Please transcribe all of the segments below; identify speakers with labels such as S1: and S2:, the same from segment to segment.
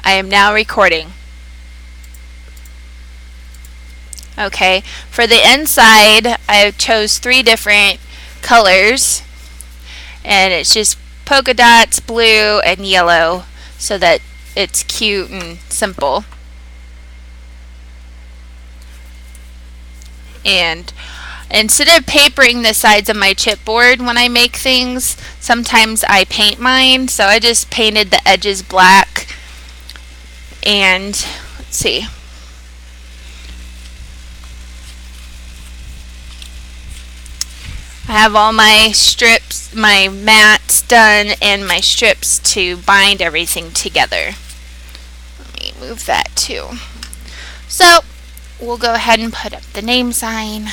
S1: I am now recording. Okay, for the inside, I chose 3 different colors, and it's just polka dots, blue, and yellow, so that it's cute and simple. And instead of papering the sides of my chipboard when I make things, sometimes I paint mine, so I just painted the edges black. And let's see. I have all my strips, my mats done, and my strips to bind everything together. Let me move that too. So, we'll go ahead and put up the name sign.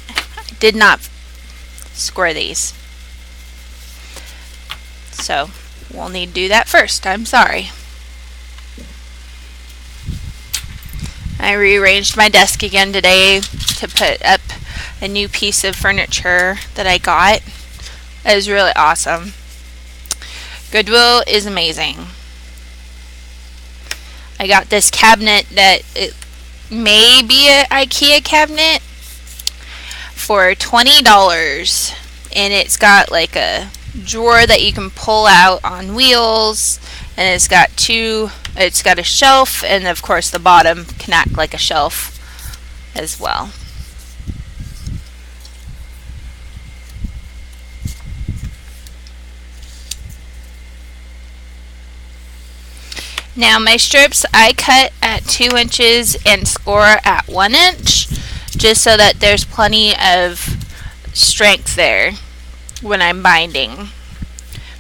S1: I did not score these, so we'll need to do that first. I'm sorry. I rearranged my desk again today to put up a new piece of furniture that I got. It was really awesome. Goodwill is amazing. I got this cabinet that it may be an IKEA cabinet for $20, and it's got like a drawer that you can pull out on wheels, and it's got a shelf, and of course the bottom can act like a shelf as well. Now my strips I cut at 2 inches and score at 1 inch, just so that there's plenty of strength there when I'm binding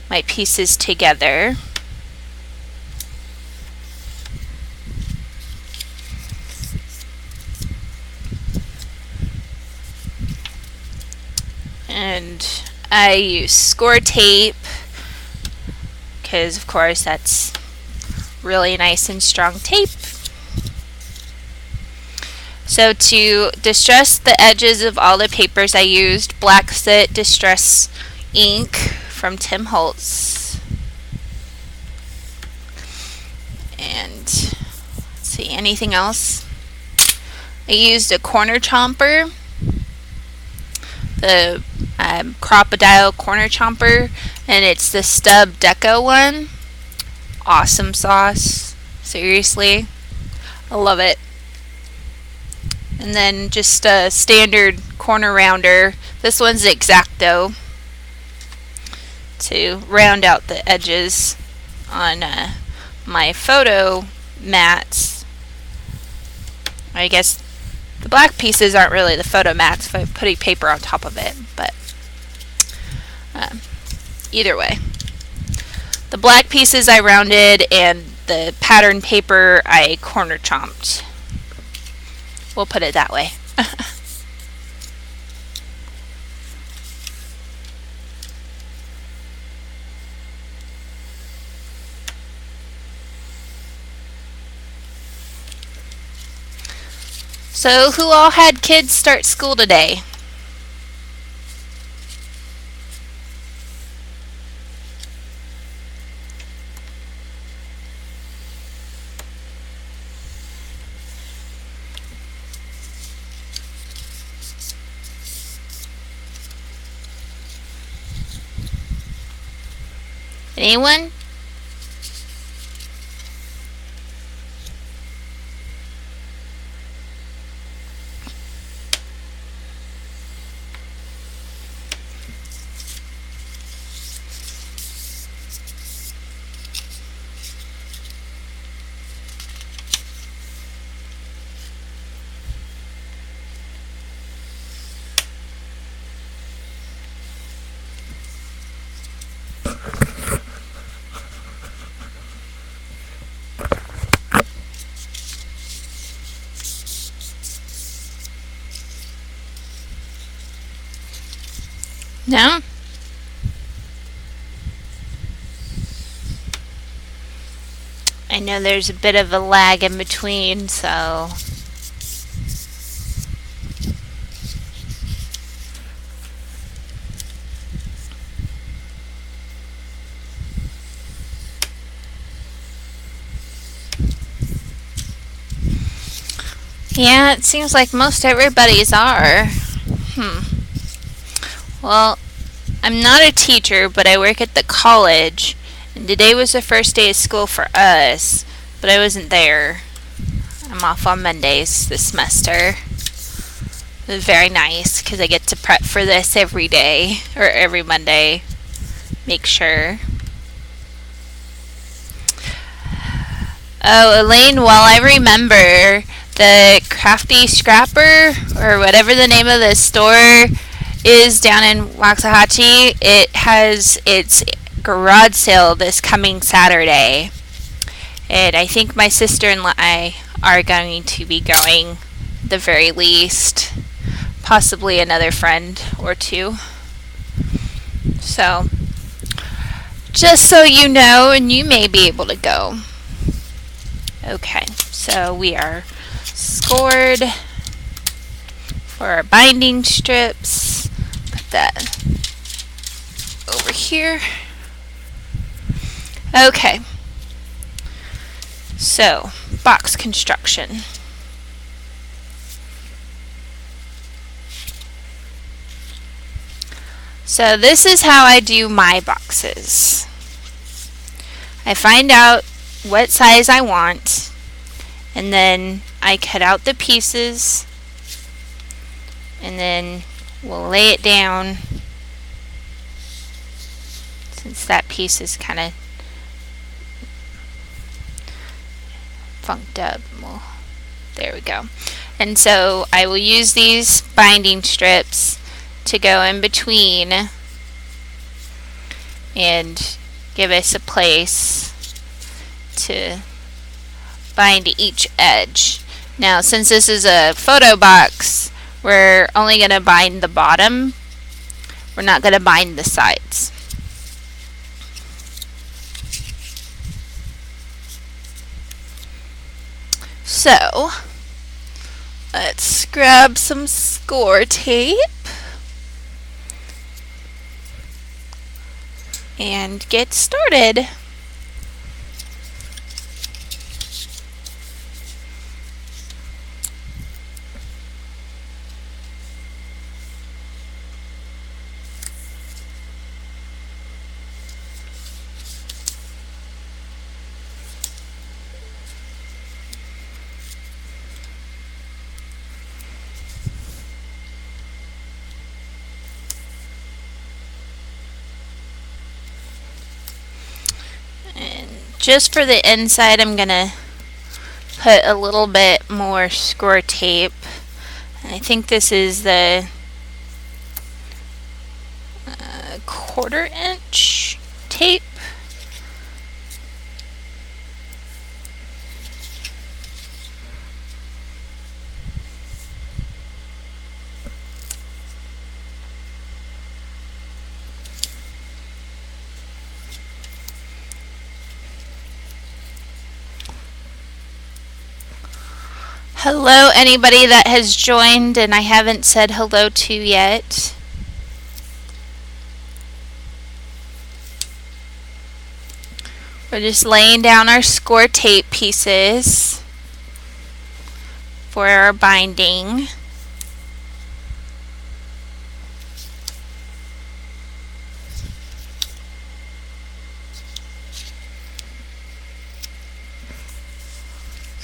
S1: my pieces together. And I use score tape because of course that's really nice and strong tape. So to distress the edges of all the papers, I used Black Soot Distress ink from Tim Holtz. And let's see, anything else? I used a corner chomper, the Crocodile corner chomper, and it's the Stub Deco one. Awesome sauce. Seriously, I love it. And then just a standard corner rounder. This one's X-Acto to round out the edges on my photo mats. I guess the black pieces aren't really the photo mats if I'm putting paper on top of it, but either way. The black pieces I rounded, and the pattern paper I corner chomped. We'll put it that way. So, who all had kids start school today? Anyone? No? I know there's a bit of a lag in between, so Yeah, it seems like most everybody's are. Well, I'm not a teacher, but I work at the college, and today was the first day of school for us, but I wasn't there. I'm off on Mondays this semester. It was very nice because I get to prep for this every day, or every Monday. Make sure. Oh, Elaine, while I remember, the Crafty Scrapper, or whatever the name of the store is down in Waxahachie, it has its garage sale this coming Saturday. And I think my sister and I are going to be going, the very least. Possibly another friend or two. So, just so you know, and you may be able to go. Okay, so we are scored for our binding strips. Put that over here. Okay, so box construction. So this is how I do my boxes. I find out what size I want, and then I cut out the pieces, and then we'll lay it down. Since that piece is kind of funked up, well, there we go. And so I will use these binding strips to go in between and give us a place to bind each edge. Now, since this is a photo box, we're only going to bind the bottom. We're not going to bind the sides. So, let's grab some score tape and get started. Just for the inside, I'm gonna put a little bit more score tape. I think this is the 1/4 inch tape. Hello, anybody that has joined and I haven't said hello to yet. We're just laying down our score tape pieces for our binding.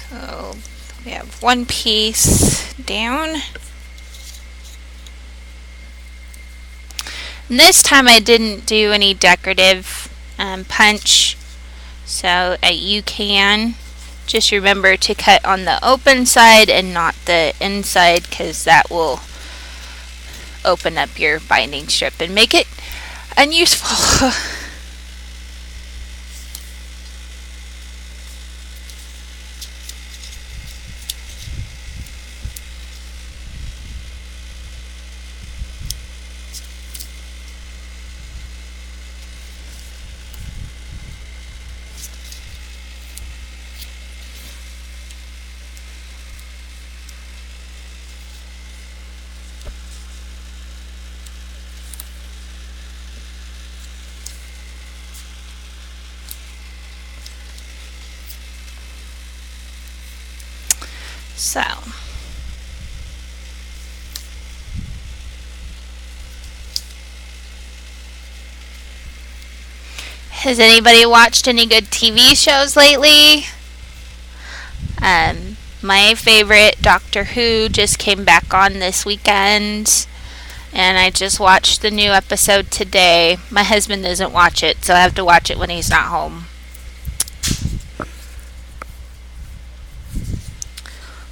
S1: So we have one piece down. And this time I didn't do any decorative punch, so you can just remember to cut on the open side and not the inside, because that will open up your binding strip and make it unuseful. So, Has anybody watched any good TV shows lately? My favorite, Doctor Who, just came back on this weekend, and I just watched the new episode today. My husband doesn't watch it, so I have to watch it when he's not home.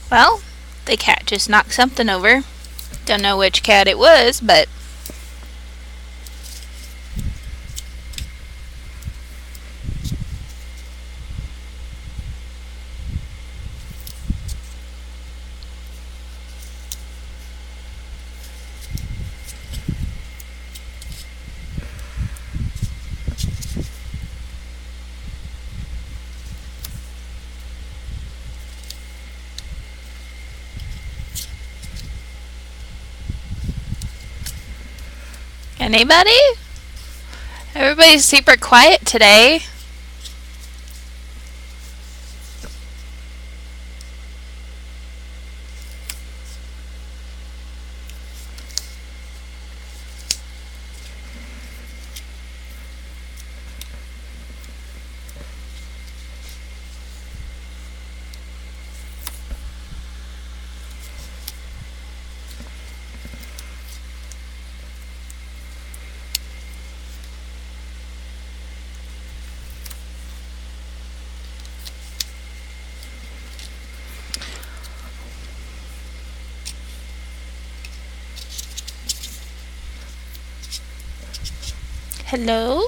S1: Well, the cat just knocked something over. Don't know which cat it was, but anybody? Everybody's super quiet today. Hello?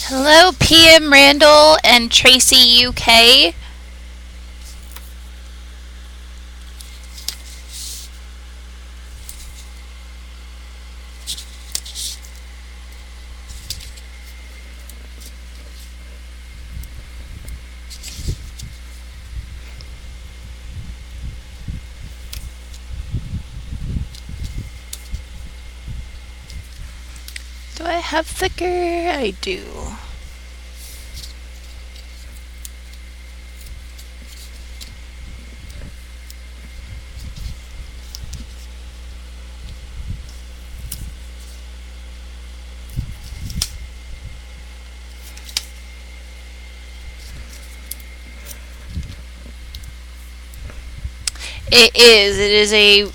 S1: Hello, PM Randall and Tracy UK. Do I have thicker? I do. It is. It is a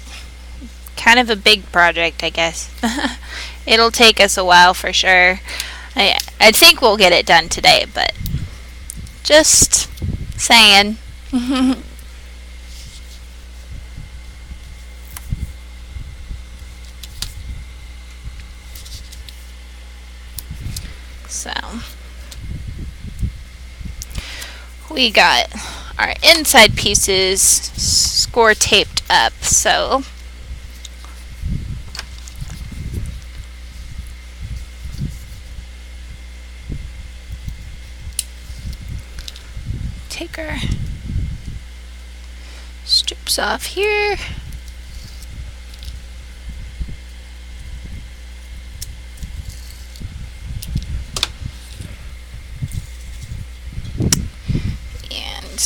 S1: kind of a big project, I guess. It'll take us a while for sure. I think we'll get it done today, but just saying. So, we got our inside pieces score taped up, so take our strips off here. And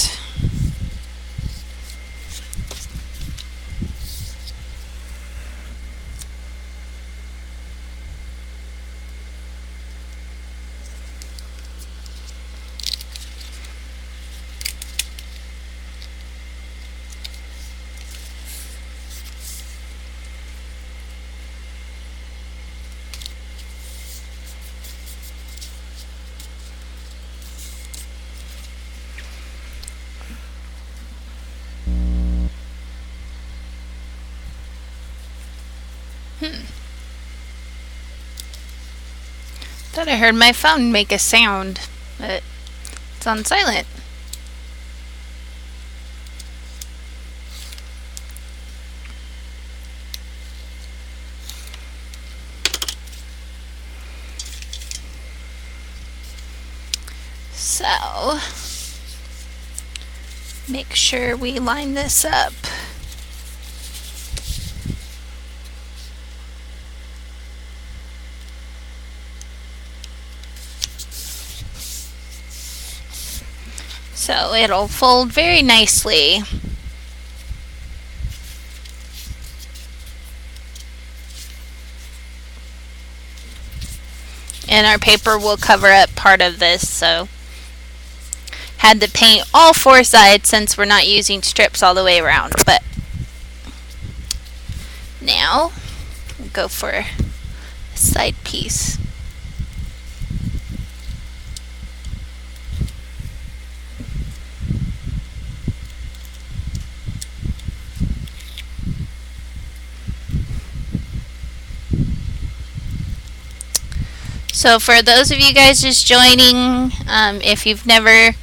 S1: thought I heard my phone make a sound, but it's on silent. So, make sure we line this up. So it'll fold very nicely. And our paper will cover up part of this, so had to paint all four sides since we're not using strips all the way around. But now we'll go for a side piece. So for those of you guys just joining, if you've never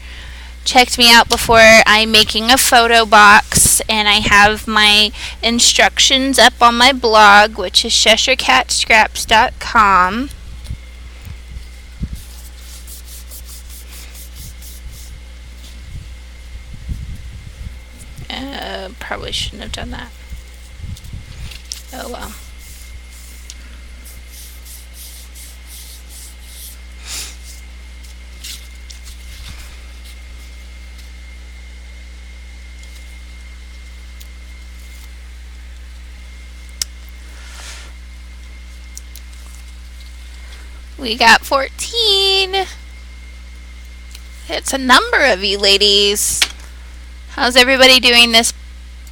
S1: checked me out before, I'm making a photo box, and I have my instructions up on my blog, which is CheshireCatScraps.com. Probably shouldn't have done that. Oh well. We got 14. It's a number of you ladies. How's everybody doing this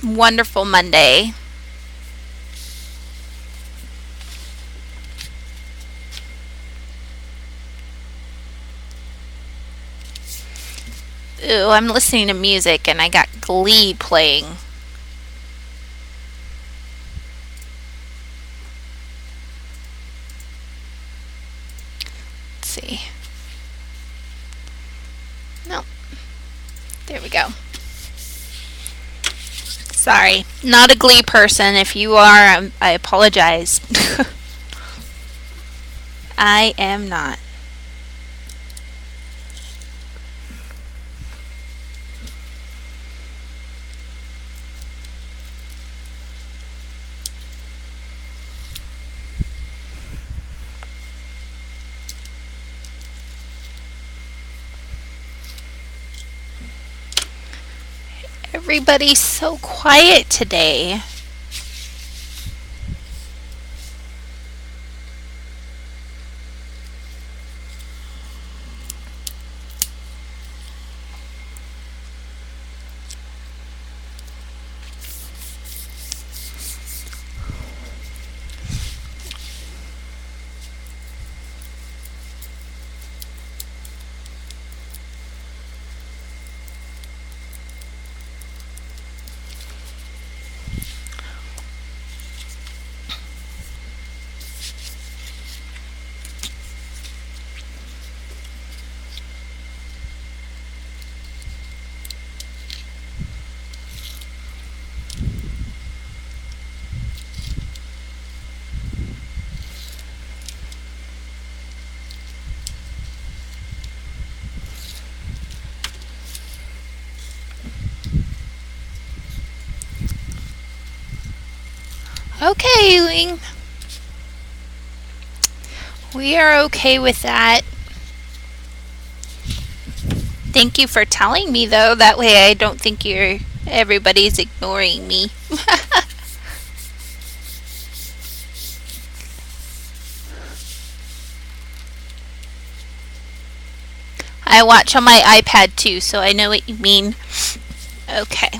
S1: wonderful Monday? Ooh, I'm listening to music and I got Glee playing. Let's see. No. There we go. Sorry, not a Glee person. If you are, I apologize. I am not. Everybody's so quiet today. Okay, Ling. We are okay with that. Thank you for telling me, though. That way I don't think everybody's ignoring me. I watch on my iPad too, so I know what you mean. Okay.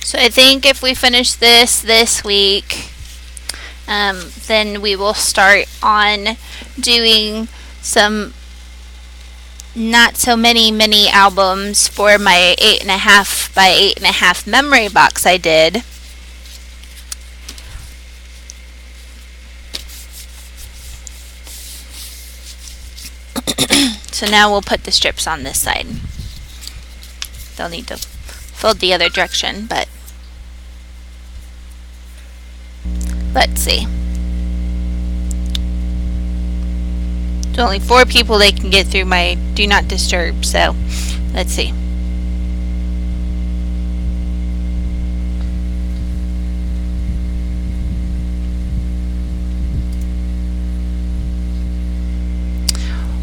S1: So I think if we finish this week, then we will start on doing some not so many mini albums for my 8.5 by 8.5 memory box I did. So now we'll put the strips on this side. They'll need to fold the other direction, but let's see. There's only 4 people they can get through my do not disturb, so let's see.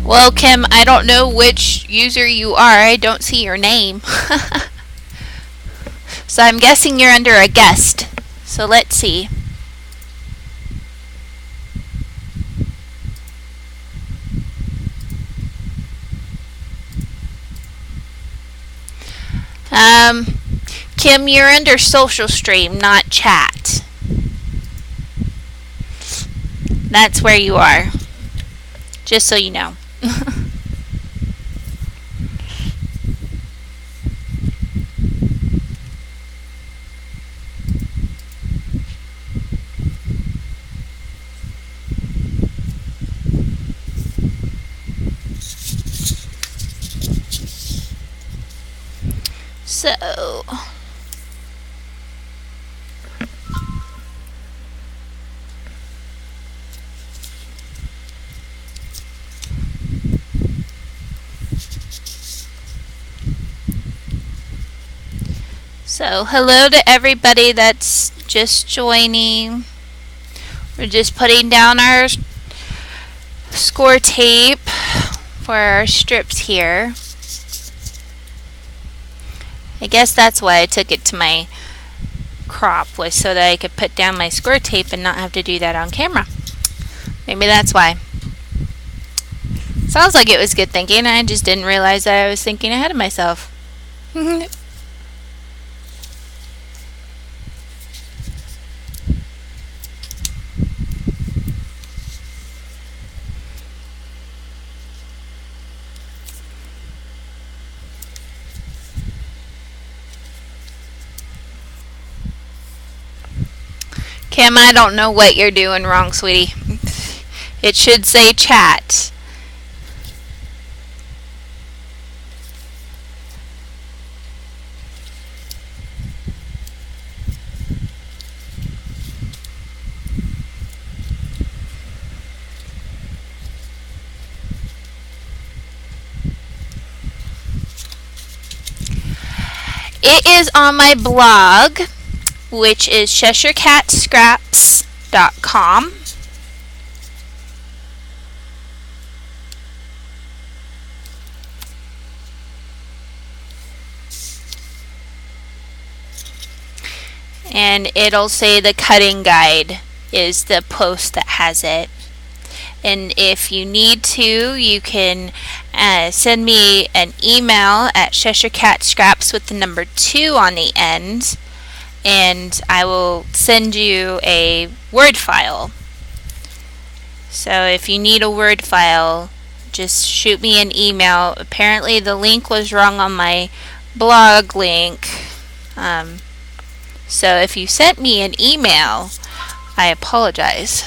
S1: Well, Kim, I don't know which user you are. I don't see your name. So I'm guessing you're under a guest. So let's see. Kim, you're under social stream, not chat. That's where you are. Just so you know. So hello to everybody that's just joining. We're just putting down our score tape for our strips here. I guess that's why I took it to my crop, was so that I could put down my score tape and not have to do that on camera. Maybe that's why. Sounds like it was good thinking. I just didn't realize that I was thinking ahead of myself. Kim, I don't know what you're doing wrong, sweetie. It should say chat. It is on my blog, which is CheshireCatScraps.com. And it'll say the cutting guide is the post that has it. And if you need to, you can send me an email at CheshireCatScraps with the number 2 on the end, and I will send you a Word file. So if you need a Word file, just shoot me an email. Apparently the link was wrong on my blog link. So if you sent me an email, I apologize.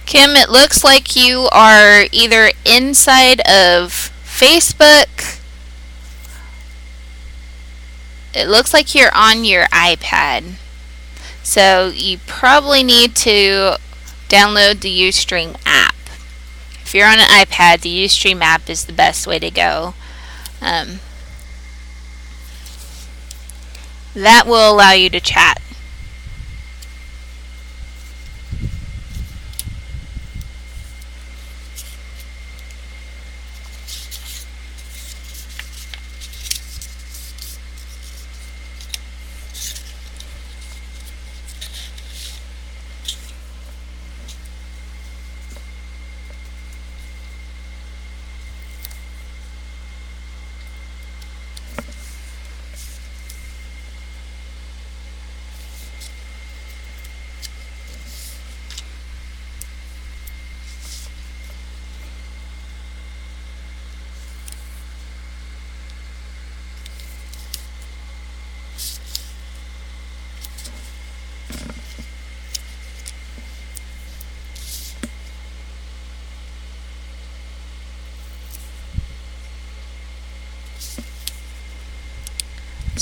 S1: Kim, it looks like you are either inside of Facebook. It looks like you're on your iPad. So you probably need to download the Ustream app. If you're on an iPad, the Ustream app is the best way to go. That will allow you to chat.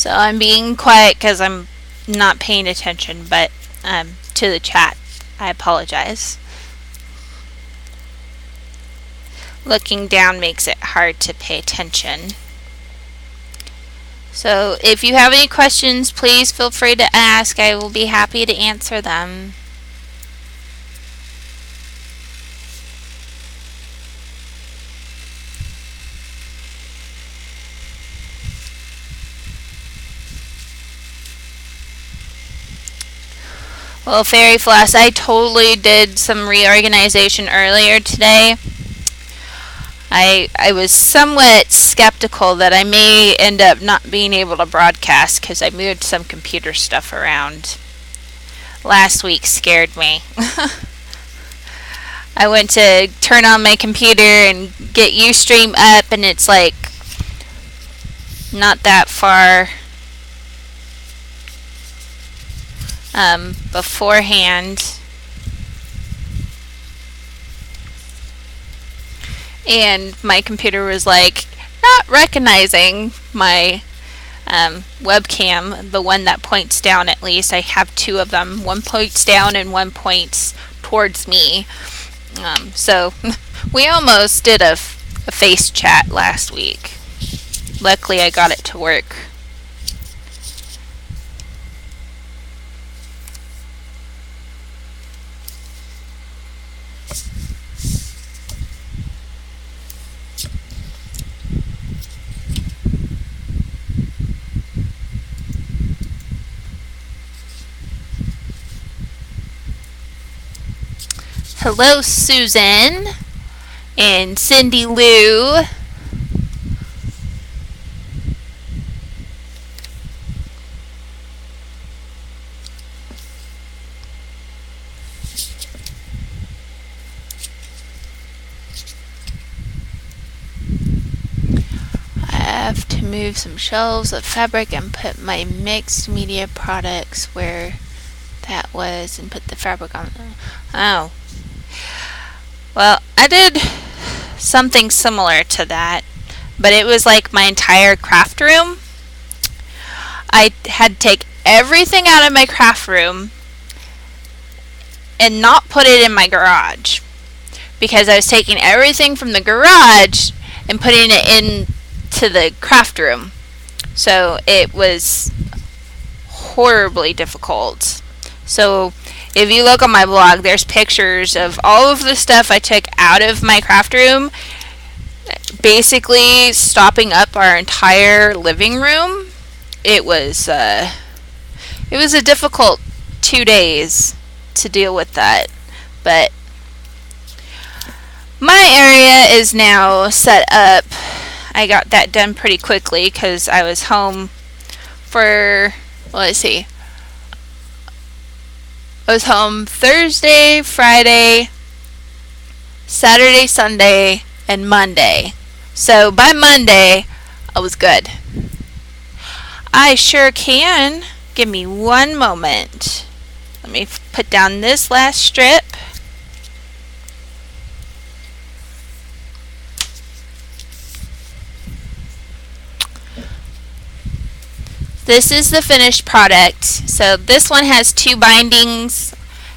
S1: So I'm being quiet because I'm not paying attention, but to the chat. I apologize. Looking down makes it hard to pay attention. So if you have any questions, please feel free to ask. I will be happy to answer them. Well, Fairy Floss, I totally did some reorganization earlier today. I was somewhat skeptical that I may end up not being able to broadcast because I moved some computer stuff around. Last week scared me. I went to turn on my computer and get Ustream up, and it's like not that far beforehand. And my computer was like not recognizing my webcam, the one that points down at least. I have two of them. One points down and one points towards me. So we almost did a face chat last week. Luckily I got it to work. Hello, Susan and Cindy Lou. I have to move some shelves of fabric and put my mixed media products where that was and put the fabric on. Oh. Well, I did something similar to that, but it was like my entire craft room. I had to take everything out of my craft room and not put it in my garage because I was taking everything from the garage and putting it into the craft room. So it was horribly difficult. So if you look on my blog, there's pictures of all of the stuff I took out of my craft room, basically stopping up our entire living room. It was a difficult 2 days to deal with that, but my area is now set up. I got that done pretty quickly because I was home for, let's see, I was home Thursday, Friday, Saturday, Sunday, and Monday. So by Monday, I was good. I sure can. Give me one moment. Let me put down this last strip. This is the finished product. So this one has 2 bindings,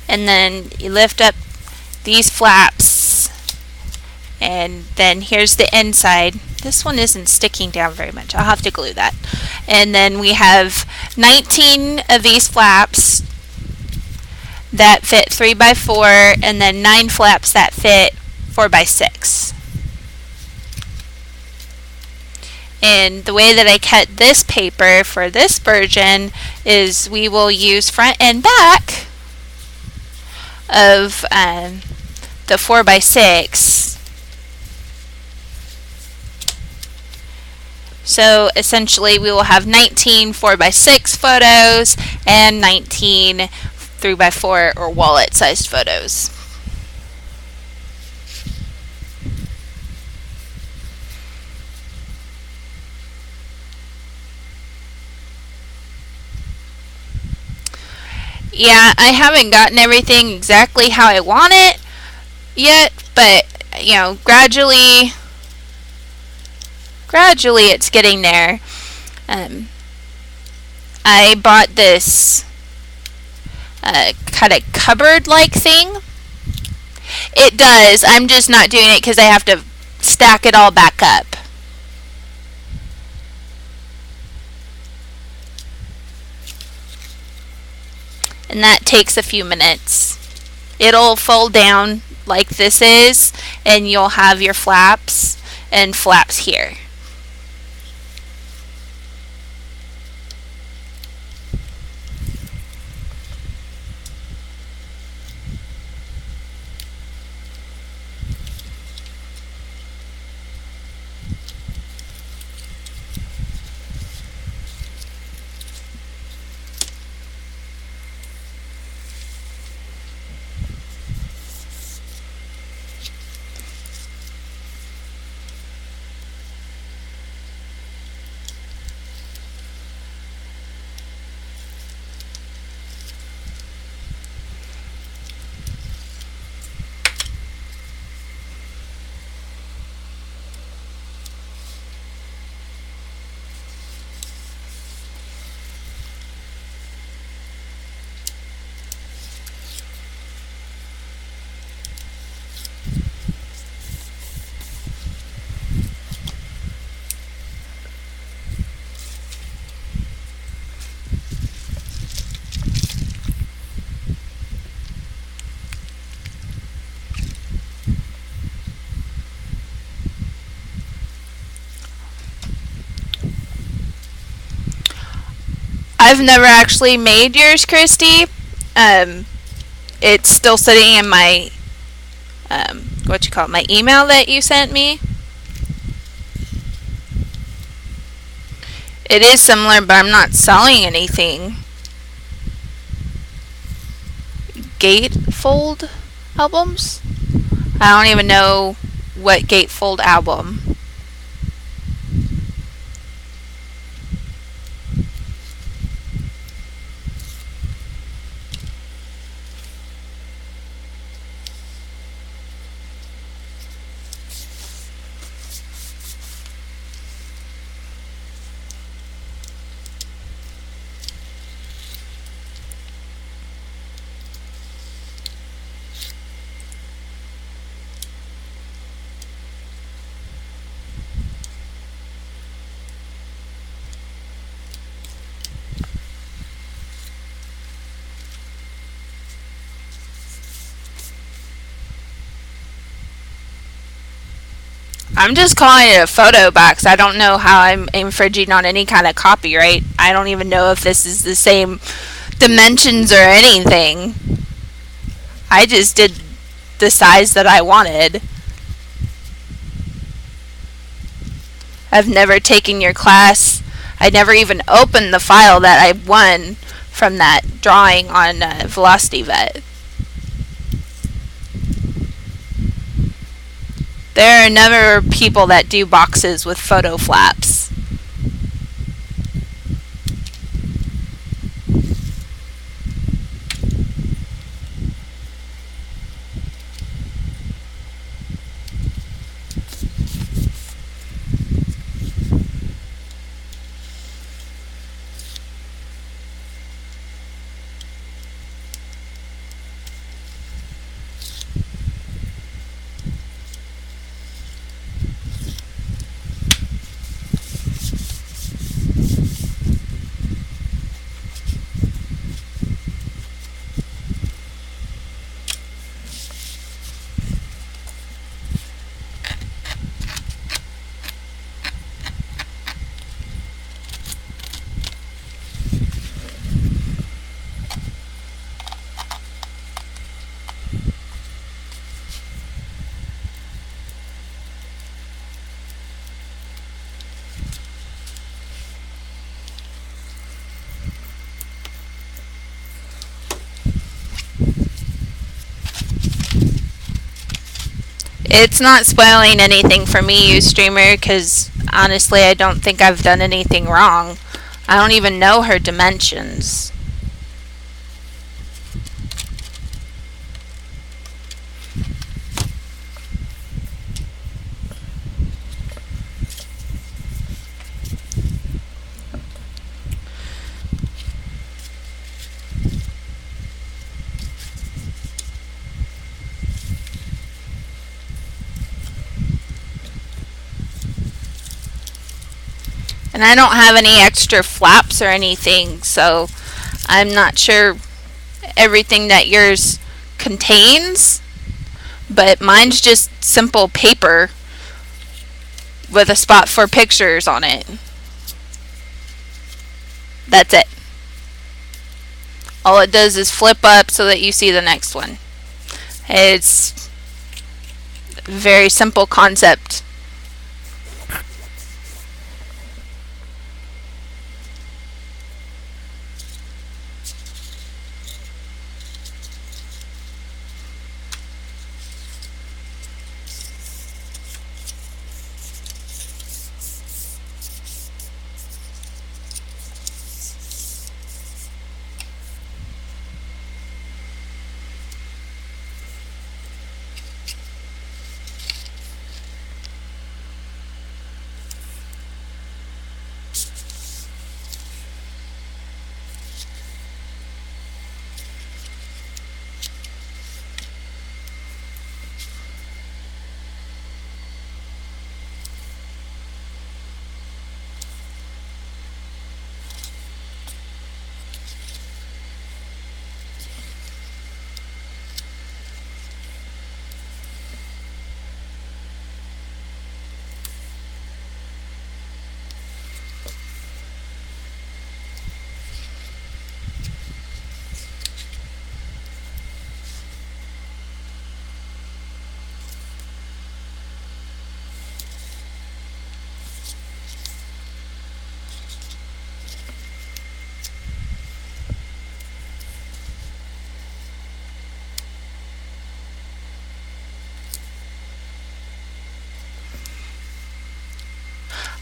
S1: and then you lift up these flaps, and then here's the inside. This one isn't sticking down very much. I'll have to glue that. And then we have 19 of these flaps that fit 3x4, and then 9 flaps that fit 4x6. And the way that I cut this paper for this version is we will use front and back of the 4x6. So essentially we will have 19 4x6 photos and 19 3x4 or wallet sized photos. Yeah, I haven't gotten everything exactly how I want it yet, but you know, gradually it's getting there. I bought this kind of cupboard-like thing. It does. I'm just not doing it because I have to stack it all back up. And that takes a few minutes. It'll fold down like this is, and you'll have your flaps and flaps here. I've never actually made yours, Christy. It's still sitting in my my email that you sent me. It is similar, but I'm not selling anything. Gatefold albums? I don't even know what Gatefold album. I'm just calling it a photo box. I don't know how I'm infringing on any kind of copyright. I don't even know if this is the same dimensions or anything. I just did the size that I wanted. I've never taken your class. I never even opened the file that I won from that drawing on VelocityVet. There are never people that do boxes with photo flaps. It's not spoiling anything for me, Ustreamer, because honestly, I don't think I've done anything wrong. I don't even know her dimensions. And I don't have any extra flaps or anything, so I'm not sure everything that yours contains, but mine's just simple paper with a spot for pictures on it. That's it. All it does is flip up so that you see the next one. It's a very simple concept.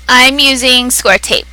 S1: I'm using score tape.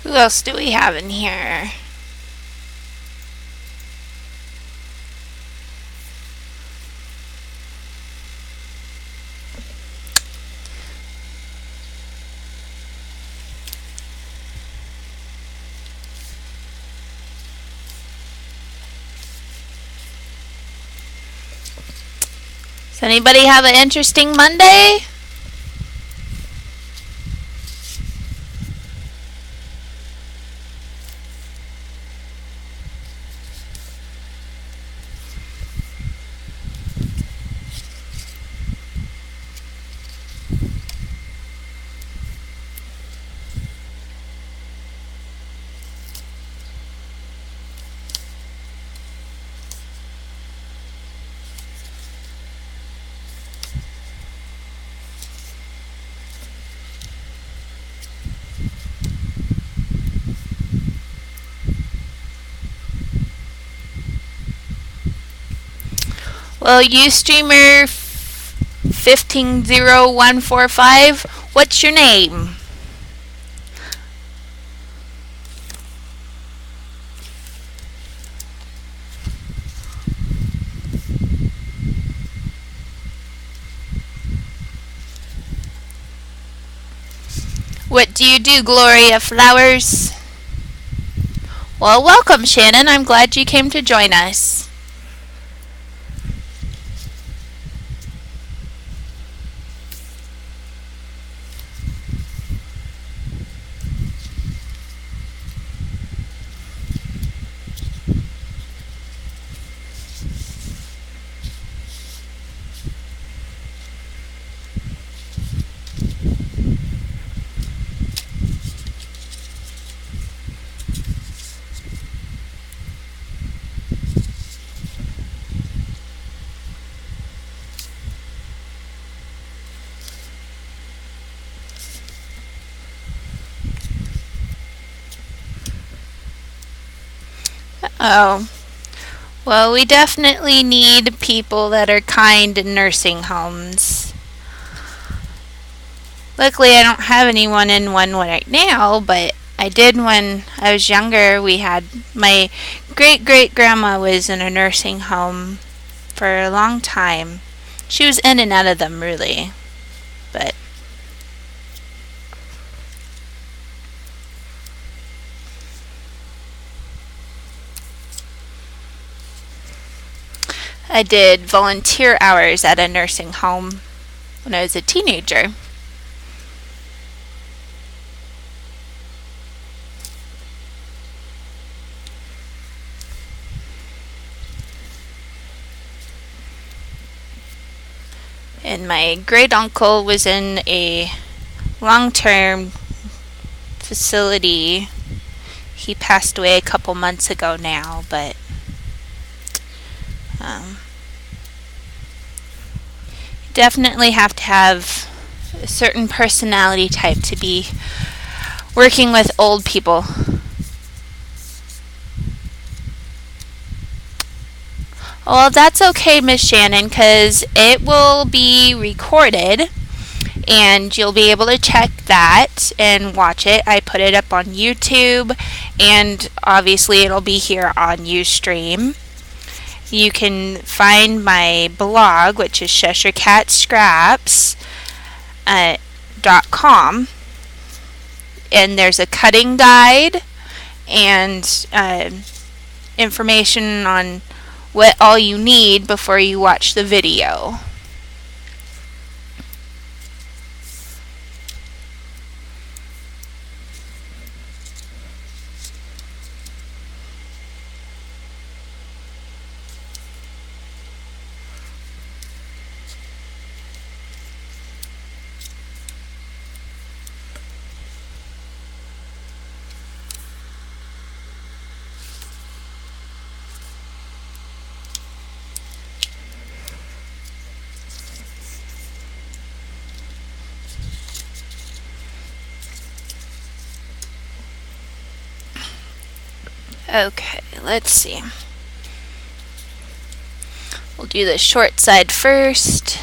S1: Who else do we have in here? Does anybody have an interesting Monday? Well, Ustreamer 150145, what's your name? What do you do, Gloria Flowers? Well, welcome, Shannon. I'm glad you came to join us. Oh. Well, we definitely need people that are kind in nursing homes. Luckily, I don't have anyone in one right now, but I did when I was younger. We had my great great grandma was in a nursing home for a long time. She was in and out of them, really. But I did volunteer hours at a nursing home when I was a teenager. And my great uncle was in a long term facility. He passed away a couple months ago now, but um, definitely have to have a certain personality type to be working with old people. Well, that's okay, Miss Shannon, because it will be recorded and you'll be able to check that and watch it. I put it up on YouTube and obviously it'll be here on Ustream. You can find my blog, which is CheshireCatScraps.com, and there's a cutting guide and information on what all you need before you watch the video. Okay, let's see. We'll do the short side first.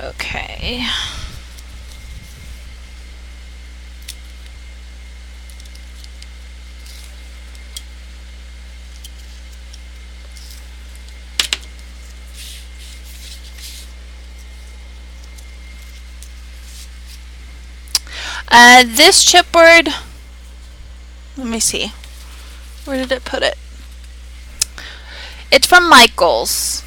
S1: Okay. This chipboard, let me see. Where did it put it? It's from Michaels.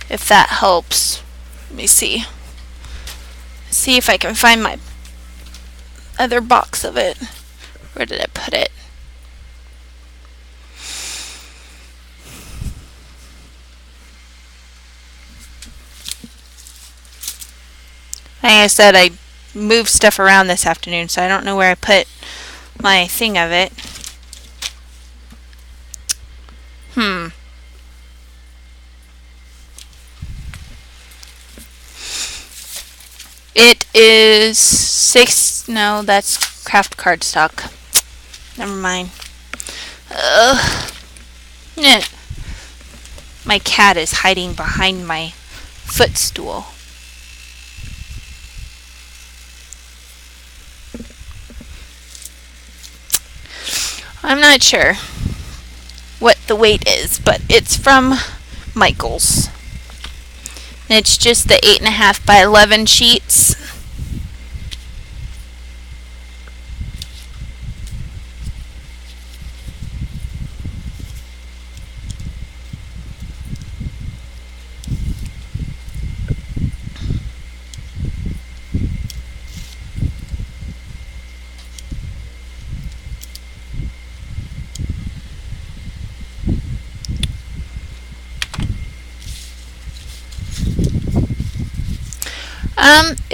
S1: If that helps. Let me see. See if I can find my other box of it. Where did I put it? Like I said, I moved stuff around this afternoon, so I don't know where I put my thing of it. It is no, that's craft cardstock. Never mind. Yeah. My cat is hiding behind my footstool. I'm not sure what the weight is, but it's from Michaels. And it's just the 8.5 by 11 sheets.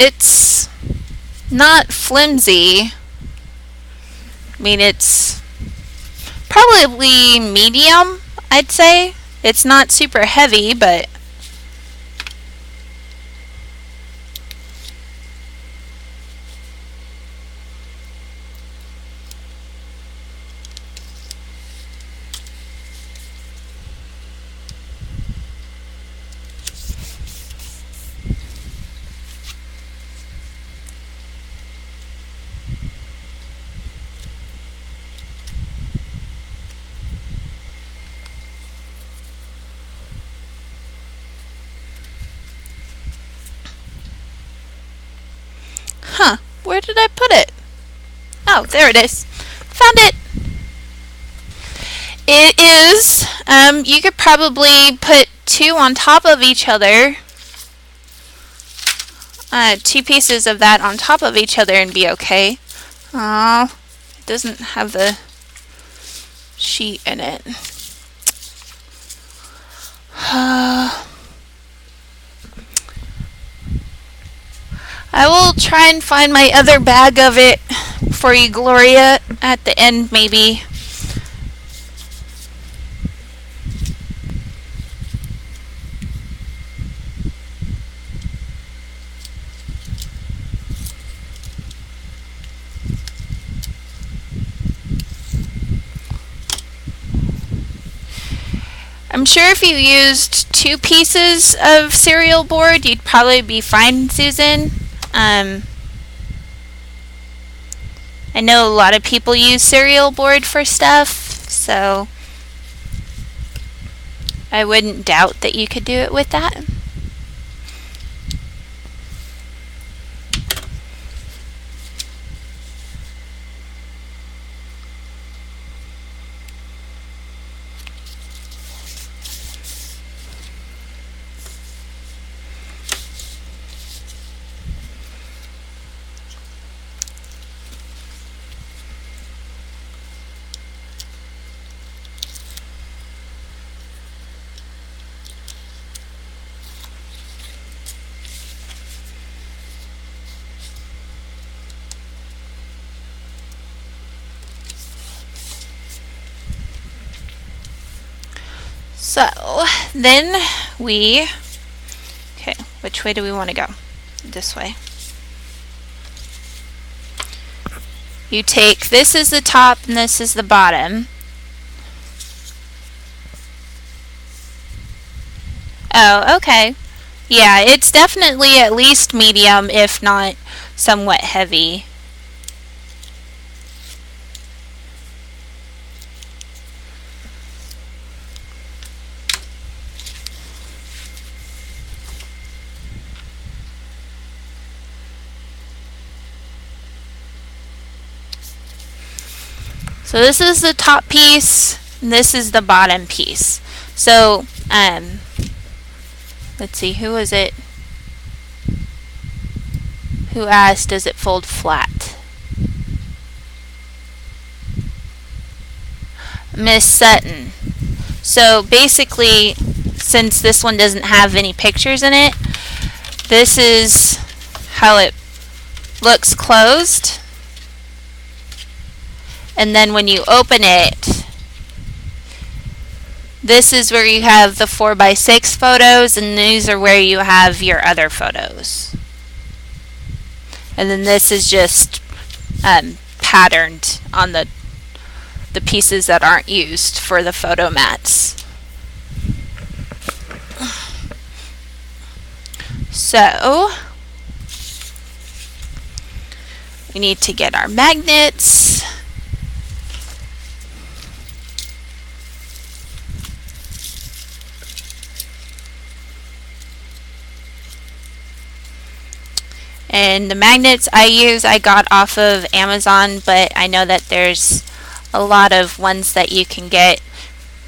S1: It's not flimsy. I mean, it's probably medium, I'd say. It's not super heavy, but where did I put it? Oh, there it is. Found it. It is, you could probably put two on top of each other. Two pieces of that on top of each other and be okay. Oh, it doesn't have the sheet in it. I will try and find my other bag of it for you, Gloria, at the end maybe. I'm sure if you used two pieces of cereal board, you'd probably be fine, Susan. I know a lot of people use cereal board for stuff, so I wouldn't doubt that you could do it with that. So then okay, which way do we want to go? This way. You take, this is the top and this is the bottom. Oh, okay. Yeah, it's definitely at least medium, if not somewhat heavy. So this is the top piece, and this is the bottom piece. So, let's see, who was it? Who asked, does it fold flat? Miss Sutton. So basically, since this one doesn't have any pictures in it, this is how it looks closed. And then when you open it, this is where you have the 4x6 photos, and these are where you have your other photos. And then this is just patterned on the pieces that aren't used for the photo mats. So we need to get our magnets. And the magnets I use, I got off of Amazon, but I know that there's a lot of ones that you can get,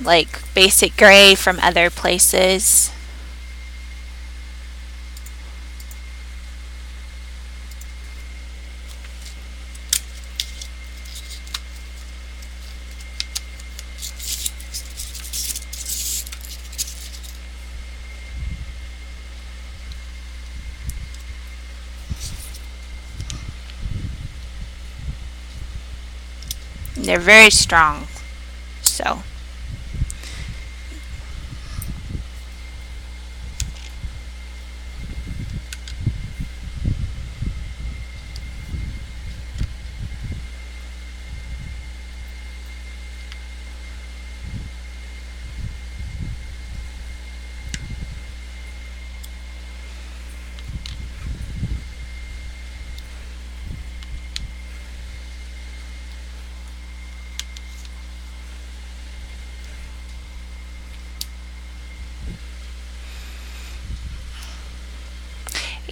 S1: like Basic Gray, from other places. They're very strong. So,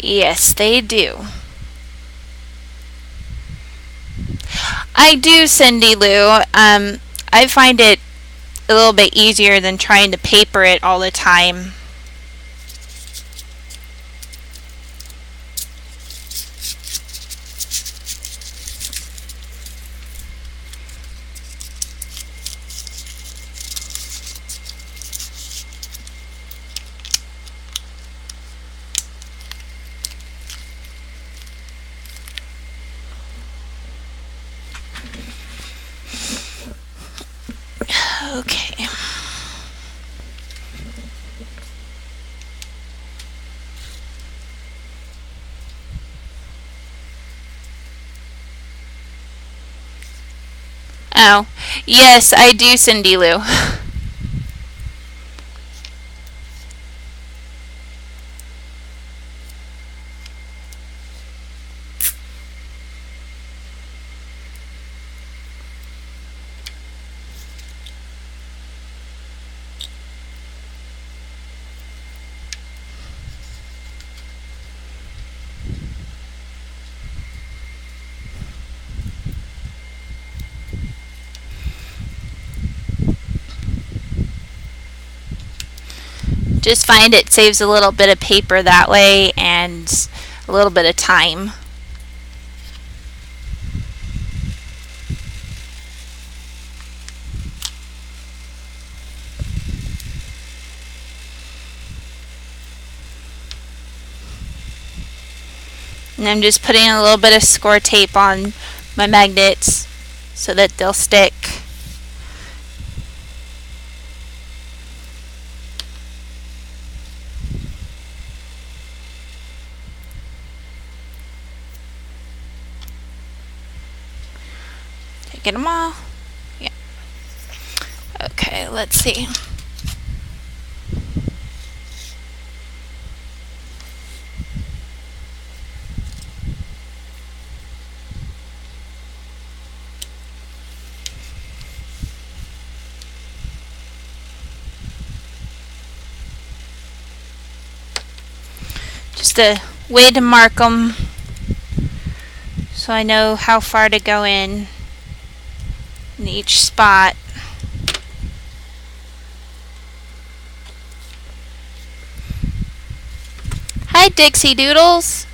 S1: yes, they do. I do, Cindy Lou. I find it a little bit easier than trying to paper it all the time. Okay. Oh, yes, I do, Cindy Lou. Just find it saves a little bit of paper that way and a little bit of time. And I'm just putting a little bit of score tape on my magnets so that they'll stick. Taking them all. Yeah. Okay, let's see. Just a way to mark them so I know how far to go in each spot. Hi, Dixie Doodles.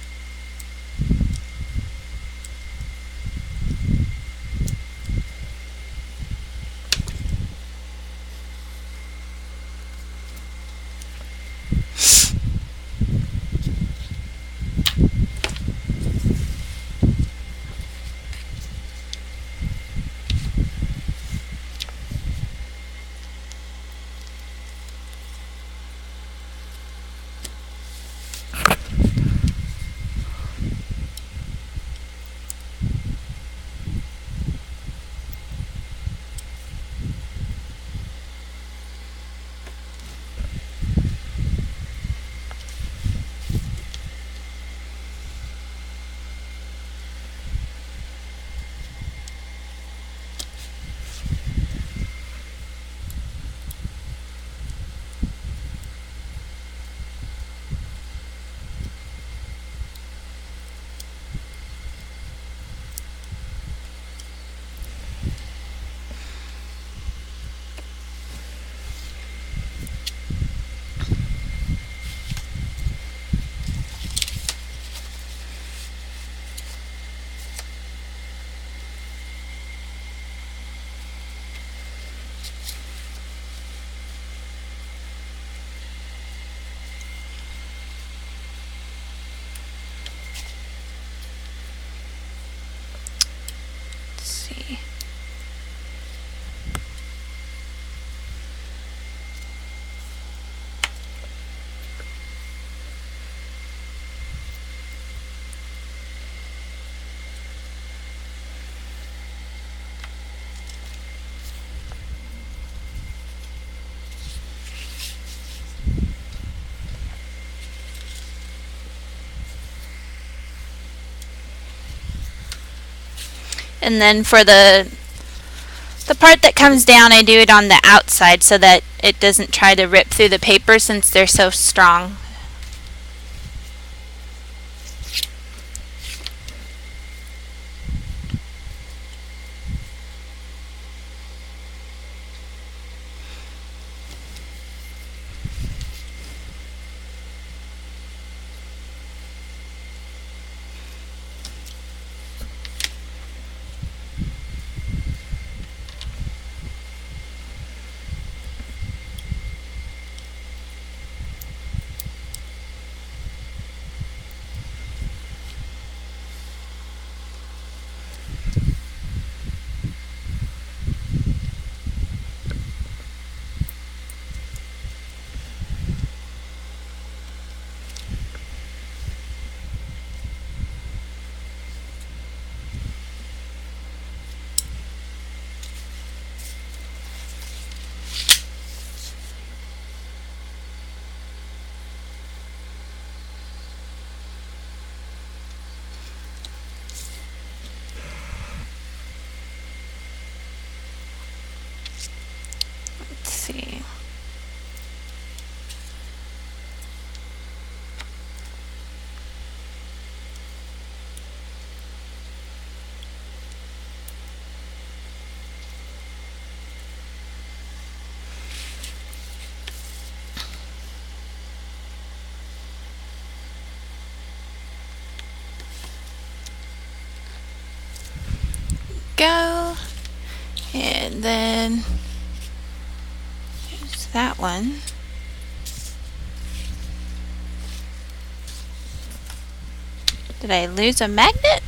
S1: And then for the part that comes down, I do it on the outside so that it doesn't try to rip through the paper since they're so strong. Let's see. Go. And then here's that one. Did I lose a magnet?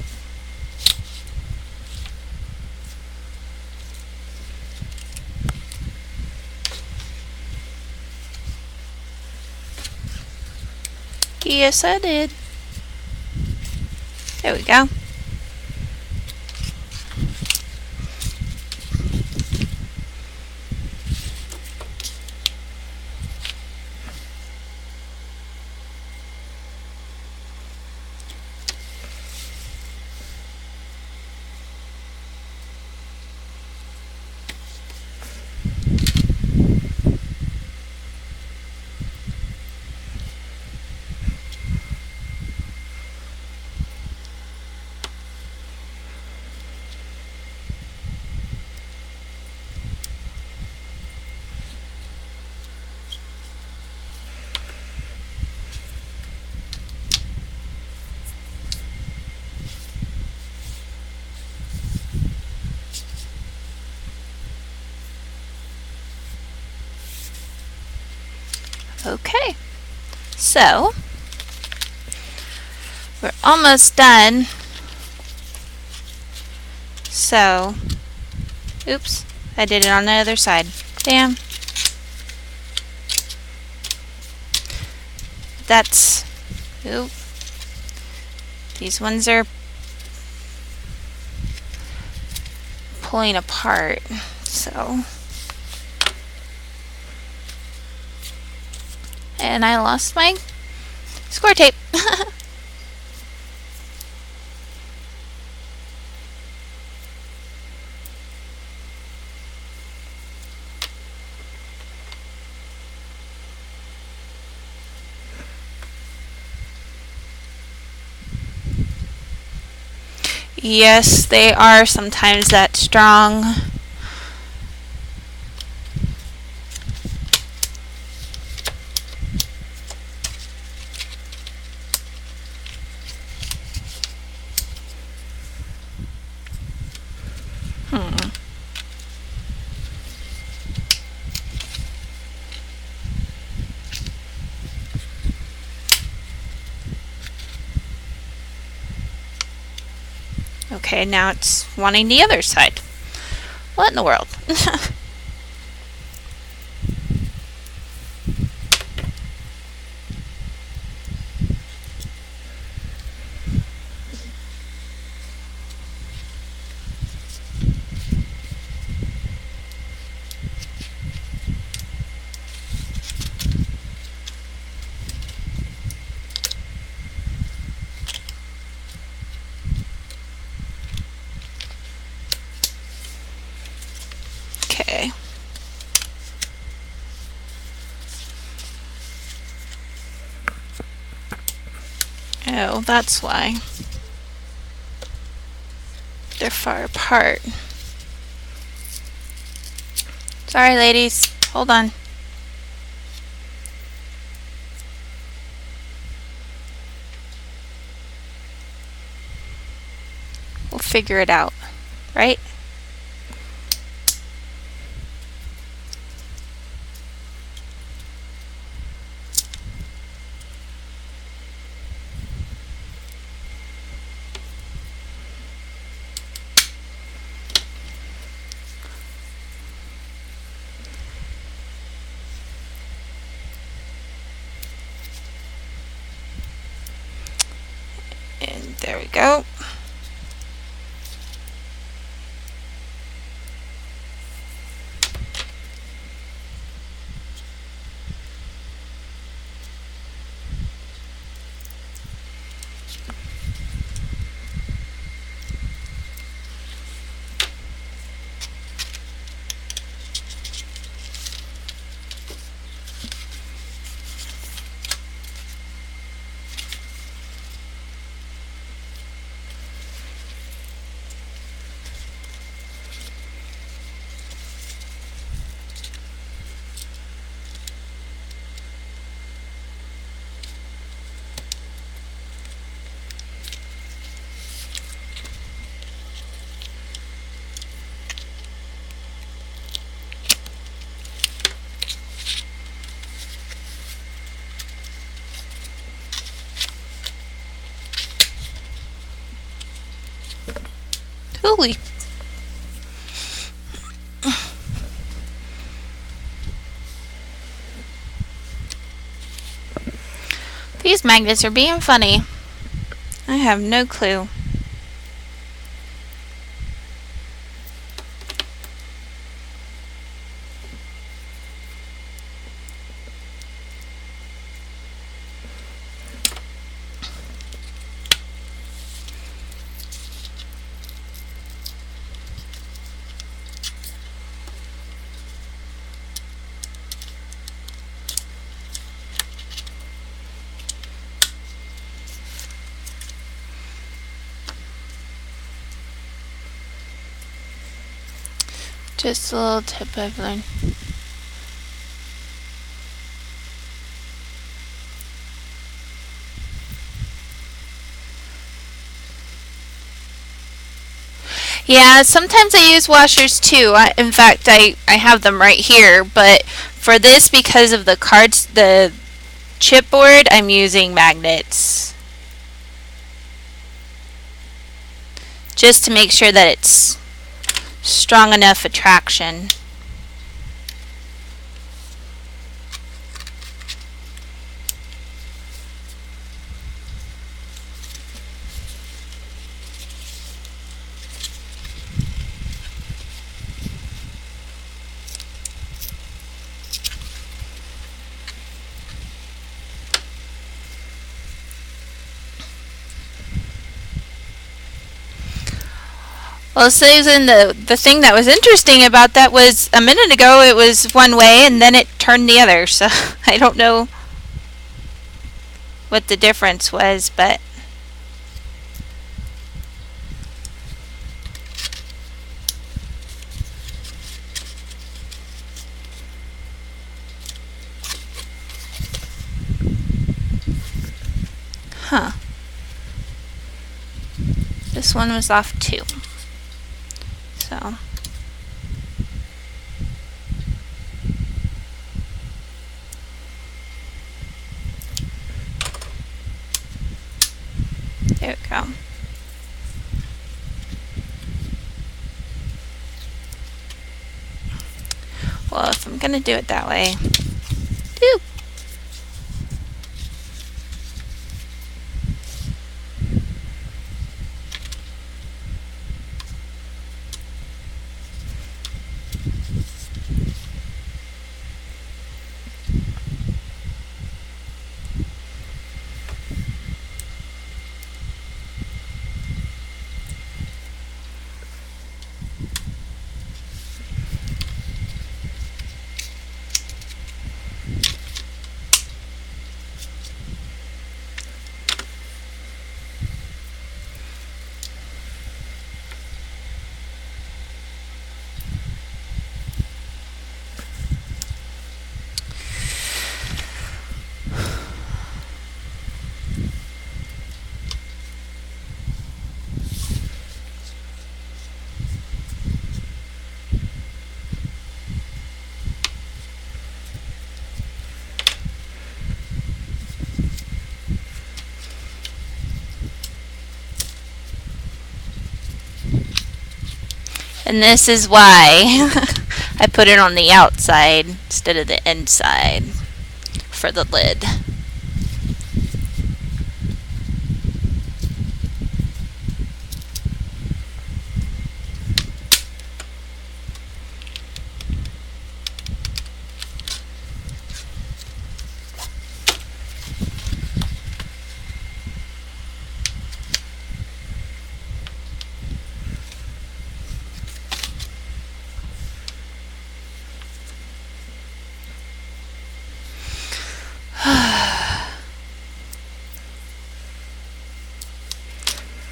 S1: Yes, I did. There we go. Okay, so we're almost done. So, oops, I did it on the other side. Damn. That's, oop. These ones are pulling apart, so. And I lost my score tape. Yes, they are sometimes that strong. Okay, now it's wanting the other side. What in the world? Oh, that's why. They're far apart. Sorry, ladies. Hold on. We'll figure it out, right? And there we go. Holy. These magnets are being funny. I have no clue. Just a little tip I've learned. Yeah, sometimes I use washers too. In fact, I have them right here, but for this, because of the cards, the chipboard, I'm using magnets. Just to make sure that it's strong enough attraction. Well, Susan, the thing that was interesting about that was a minute ago it was one way and then it turned the other. So I don't know what the difference was, but huh. This one was off too. So there we go. Well, if I'm gonna do it that way, ooh. And this is why I put it on the outside instead of the inside for the lid.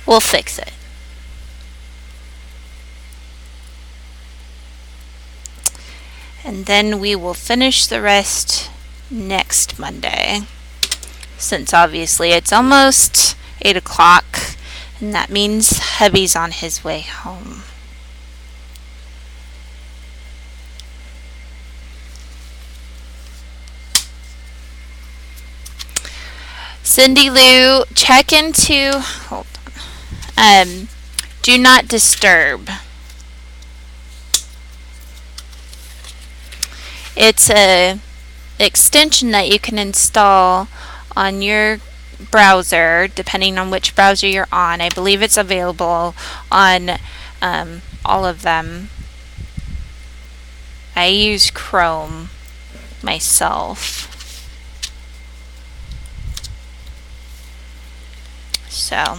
S1: We'll fix it. And then we will finish the rest next Monday. Since obviously it's almost 8 o'clock, and that means hubby's on his way home. Cindy Lou, check into, hold on, do not disturb. It's a extension that you can install on your browser, depending on which browser you're on. I believe it's available on all of them. I use Chrome myself. So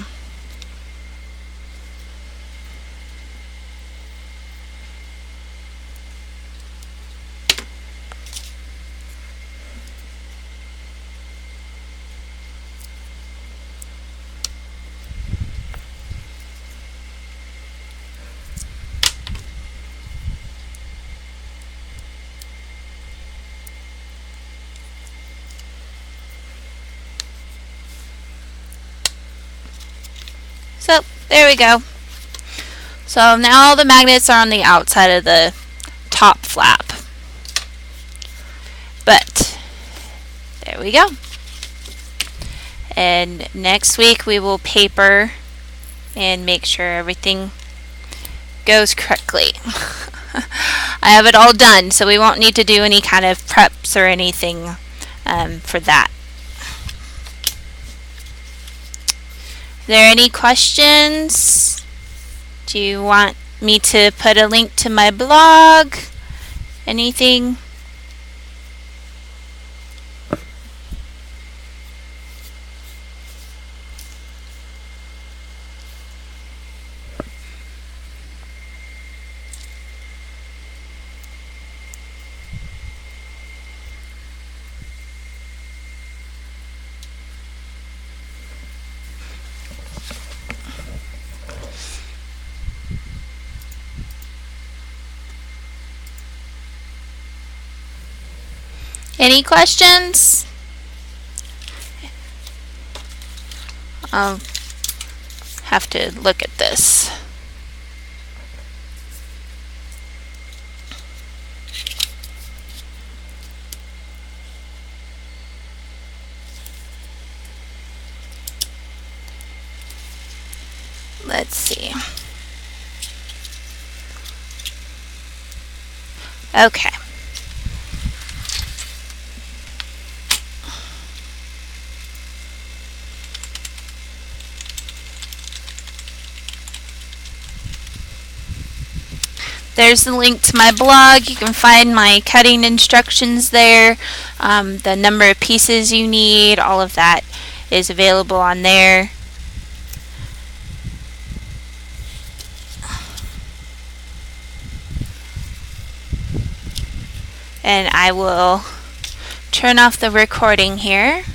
S1: there we go. So now all the magnets are on the outside of the top flap. But there we go. And next week we will paper and make sure everything goes correctly. I have it all done, so we won't need to do any kind of preps or anything for that. Are there any questions? Do you want me to put a link to my blog? Anything? Any questions? I'll have to look at this. Let's see. Okay. There's the link to my blog. You can find my cutting instructions there. The number of pieces you need, all of that is available on there. And I will turn off the recording here.